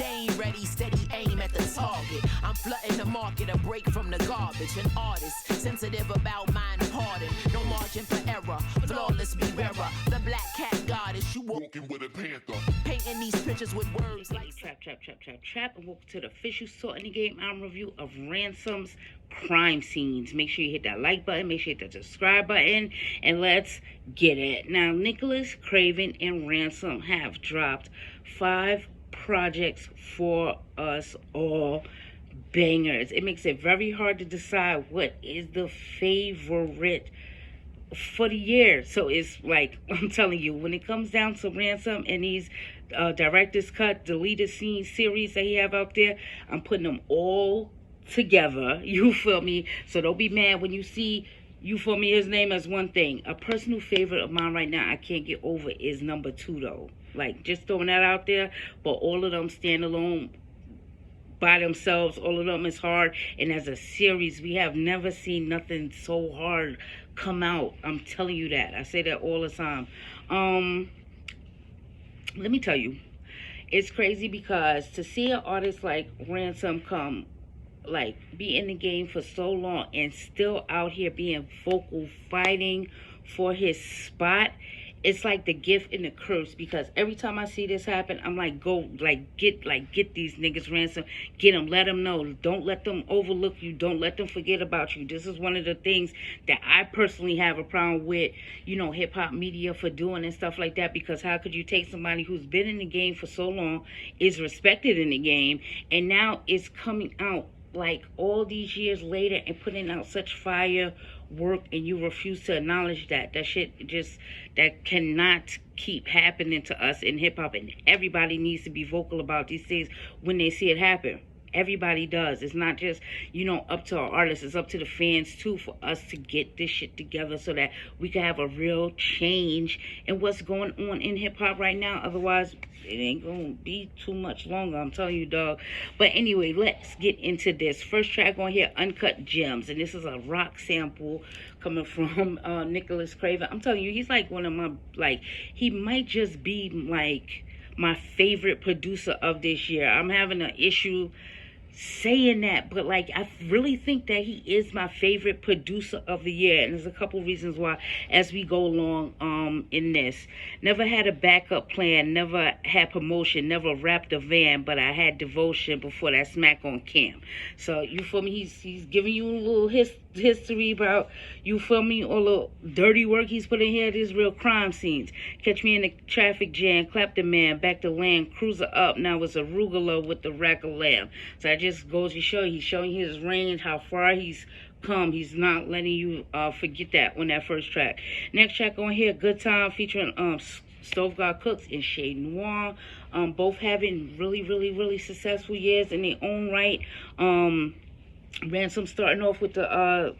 game ready, steady aim at the target. I'm flooding the market, a break from the garbage. An artist, sensitive about mind pardon. No margin for error, flawless be rarer. The black cat goddess, you walking with a panther. Painting these pictures with words like trap. And welcome to the official Salt in the Game album review of Ransom's crime scenes. Make sure you hit that like button, make sure you hit the subscribe button, and let's get it. Now, Nicholas Craven and Ransom have dropped 5 projects for us all. Bangers. It makes it very hard to decide what is the favorite for the year. So it's like, I'm telling you, when it comes down to Ransom and these director's cut, deleted scene series that he have out there, I'm putting them all together. You feel me? So don't be mad when you see, you feel me, his name as one thing. A personal favorite of mine right now I can't get over is number 2 though. Like, just throwing that out there. But all of them stand alone by themselves. All of them is hard. And as a series, we have never seen nothing so hard come out. I'm telling you that. I say that all the time. Let me tell you, it's crazy because to see an artist like Ransom come, like, be in the game for so long and still out here being vocal, fighting for his spot, it's like the gift and the curse. Because every time I see this happen, I'm like, go, get these niggas, Ransom, get them, let them know, don't let them overlook you, don't let them forget about you. This is one of the things that I personally have a problem with, you know, hip-hop media for doing and stuff like that. Because how could you take somebody who's been in the game for so long, is respected in the game, and now is coming out like all these years later and putting out such fire work, and you refuse to acknowledge that shit just, that cannot keep happening to us in hip-hop. And everybody needs to be vocal about these things when they see it happen. Everybody does. It's not just, you know, up to our artists. It's up to the fans too, for us to get this shit together so that we can have a real change in what's going on in hip-hop right now. Otherwise, it ain't gonna be too much longer, I'm telling you, dog. But anyway, let's get into this. First track on here, Uncut Gems. And this is a rock sample coming from Nicholas Craven. I'm telling you, he's like one of my, like, he might just be like my favorite producer of this year. I'm having an issue saying that, but like, I really think that he is my favorite producer of the year. And there's a couple reasons why as we go along in this. Never had a backup plan, never had promotion, never wrapped a van, but I had devotion before that smack on cam. So you feel me, he's giving you a little history about, you feel me, all the dirty work he's put in here. These real crime scenes. Catch me in the traffic jam, clap the man, back to land, cruiser up, now it's arugula with the rack of lamb. So that just goes to show, he's showing his range, how far he's come. He's not letting you forget that on that first track. Next track on here, Good Time, featuring Stove God Cooks and Shade Noir. Both having really successful years in their own right. Ransom starting off with the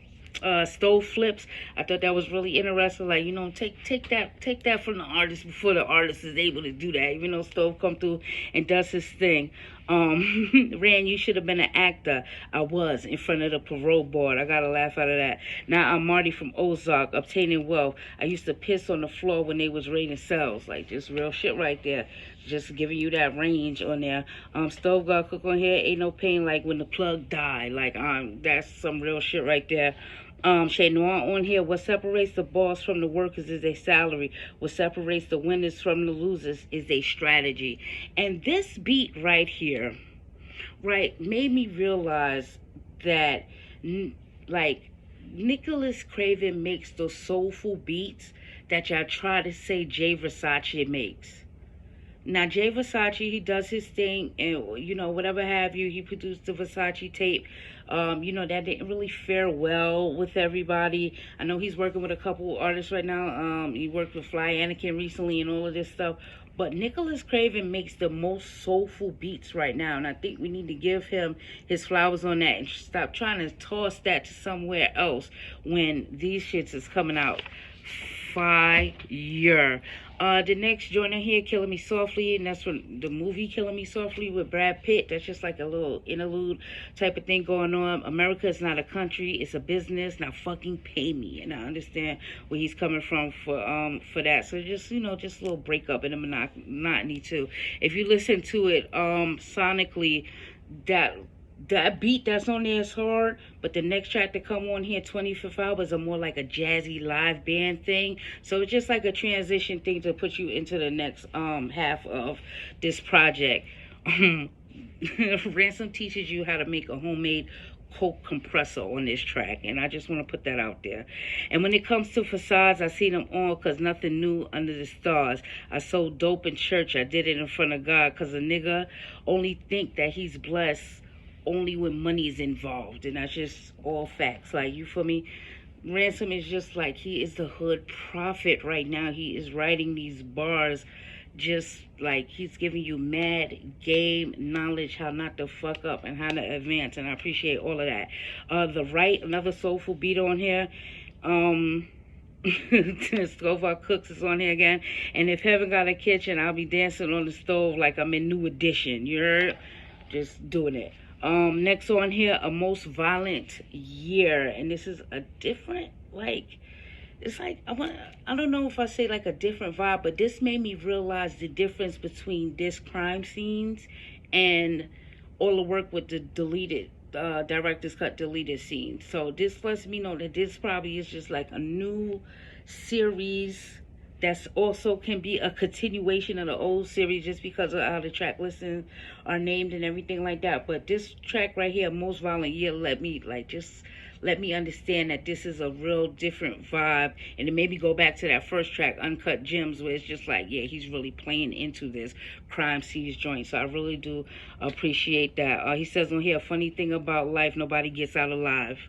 stove flips. I thought that was really interesting. Like, you know, take that from the artist before the artist is able to do that. Even though Stove come through and does his thing. Ran, you should have been an actor. I was in front of the parole board. I got a laugh out of that. Now I'm Marty from Ozark, obtaining wealth. I used to piss on the floor when they was raiding cells. Like, just real shit right there. Just giving you that range on there. Stove God Cook on here, ain't no pain like when the plug died. Like, that's some real shit right there. Shade Noir on here, what separates the boss from the workers is their salary. What separates the winners from the losers is their strategy. And this beat right here, right, made me realize that, like, Nicholas Craven makes those soulful beats that y'all try to say Jay Versace makes. Now, Jay Versace, he does his thing, and, you know, whatever have you, he produced the Versace tape. You know, that didn't really fare well with everybody. I know he's working with a couple artists right now. He worked with Fly Anakin recently and all of this stuff. But Nicholas Craven makes the most soulful beats right now, and I think we need to give him his flowers on that and stop trying to toss that to somewhere else when these shits is coming out fire. The next joint on here, Killing Me Softly, and that's from the movie Killing Me Softly with Brad Pitt. That's just like a little interlude type of thing going on. America is not a country, it's a business. Now fucking pay me. And I understand where he's coming from for that. So just, just a little breakup in the monotony too. If you listen to it sonically, that beat that's on there is hard, but the next track to come on here, 25th Hour, is a more like a jazzy live band thing. So it's just like a transition thing to put you into the next half of this project. Ransom teaches you how to make a homemade Coke compressor on this track, and I just want to put that out there. And when it comes to facades, I see them all because nothing new under the stars. I sold dope in church, I did it in front of God, because a nigga only think that he's blessed only when money is involved, and that's just all facts. Like, you feel me? Ransom is just like, he is the hood prophet right now. He is writing these bars just like he's giving you mad game knowledge, how not to fuck up and how to advance, and I appreciate all of that. The Right, another soulful beat on here. Stove Our Cooks is on here again. And If Heaven Got a Kitchen, I'll be dancing on the stove like I'm in New Edition. You heard? Just doing it. Next on here, A Most Violent Year, and this is a different, like, it's like, I don't know if I say like a different vibe, but this made me realize the difference between this crime scenes and all the work with the deleted director's cut deleted scenes. So this lets me know that this probably is just like a new series that's also can be a continuation of the old series, just because of how the track listings are named and everything like that. But this track right here, Most Violent Year, let me understand that this is a real different vibe, and it made me go back to that first track, Uncut Gems, where it's just like, yeah, he's really playing into this crime scenes joint. So I really do appreciate that. He says on here, a funny thing about life, nobody gets out alive.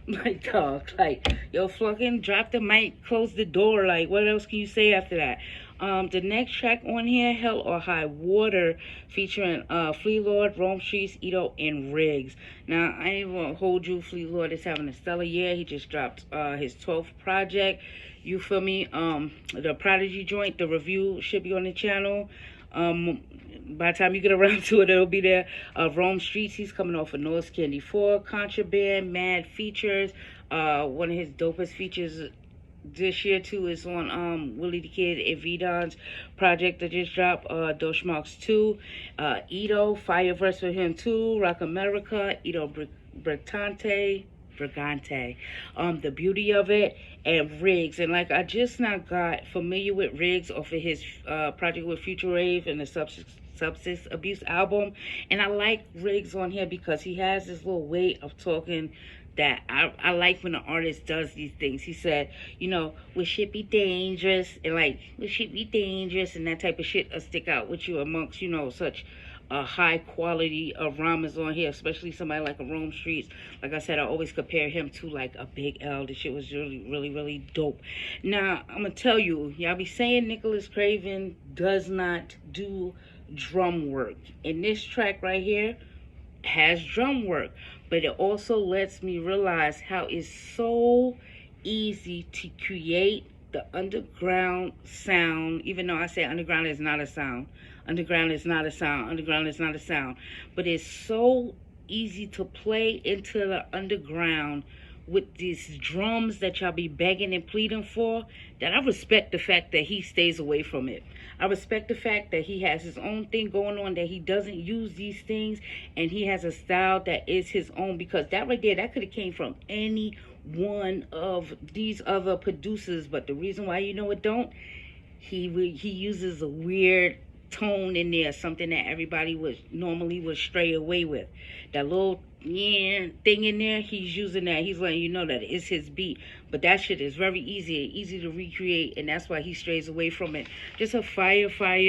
Like, dog, like, yo, fucking drop the mic, close the door. Like, what else can you say after that? The next track on here, Hell or High Water, featuring Flea Lord, Rome Streets, Ito, and Riggs. Now, I ain't gonna hold you. Flea Lord is having a stellar year. He just dropped his 12th project. You feel me? The Prodigy joint, the review should be on the channel. By the time you get around to it, it'll be there. Rome Streets, he's coming off of North Candy 4, Contraband, Mad Features. One of his dopest features this year too is on Willie the Kid and V-Don's project that just dropped, Dosh Marks 2. Ito, Fire Verse for him too, Rock America, Ito Brigante, The Beauty of It, and Riggs. And like, I just now got familiar with Riggs off of his project with Future Rave and the Substance Abuse album, and I like Riggs on here because he has this little way of talking that I like when an artist does these things. He said, will shit be dangerous, and like, will shit be dangerous, and that type of shit will stick out with you amongst, such high quality of rhymers on here, especially somebody like a Rome Streets. Like I said, I always compare him to like a Big L. This shit was really, really, really dope. Now, I'm gonna tell you, y'all be saying Nicholas Craven does not do drum work, and this track right here has drum work, but it also lets me realize how it's so easy to create the underground sound. Even though I say underground is not a sound, but it's so easy to play into the underground with these drums that y'all be begging and pleading for, that I respect the fact that he stays away from it. I respect the fact that he has his own thing going on, that he doesn't use these things, and he has a style that is his own, because that right there, that could have came from any one of these other producers, but the reason why it don't, he uses a weird tone in there, something that everybody would stray away with. That little thing in there, he's using that. He's letting you know that it's his beat. But that shit is very easy to recreate, and that's why he strays away from it. Just a fire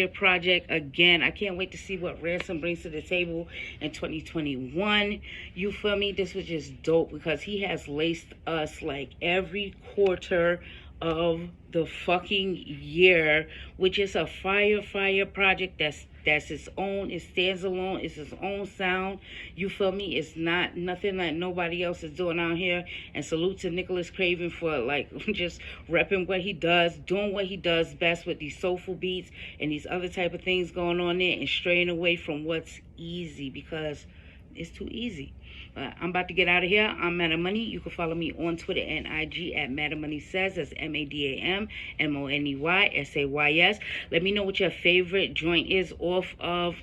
project. Again, I can't wait to see what Ransom brings to the table in 2021. You feel me? This was just dope because he has laced us like every quarter of the fucking year, which is a fire project that's its own. It stands alone. It's its own sound. You feel me? It's not nothing like nobody else is doing out here. And salute to Nicholas Craven for like just repping what he does, doing what he does best with these soulful beats and these other type of things going on there, and straying away from what's easy, because it's too easy. I'm about to get out of here. I'm Madam Money. You can follow me on Twitter and IG at Madam Money Says. That's MADAMMONEYSAYS. Let me know what your favorite joint is off of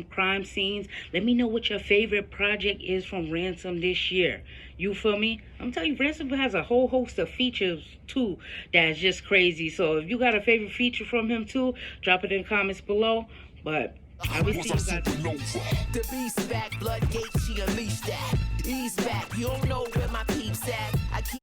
crime scenes. Let me know what your favorite project is from Ransom this year. You feel me? I'm telling you, Ransom has a whole host of features too that's just crazy. So if you got a favorite feature from him too, drop it in the comments below. But obviously, the beast back, blood gate, she unleashed that. Ease back, you don't know where my peeps at. I keep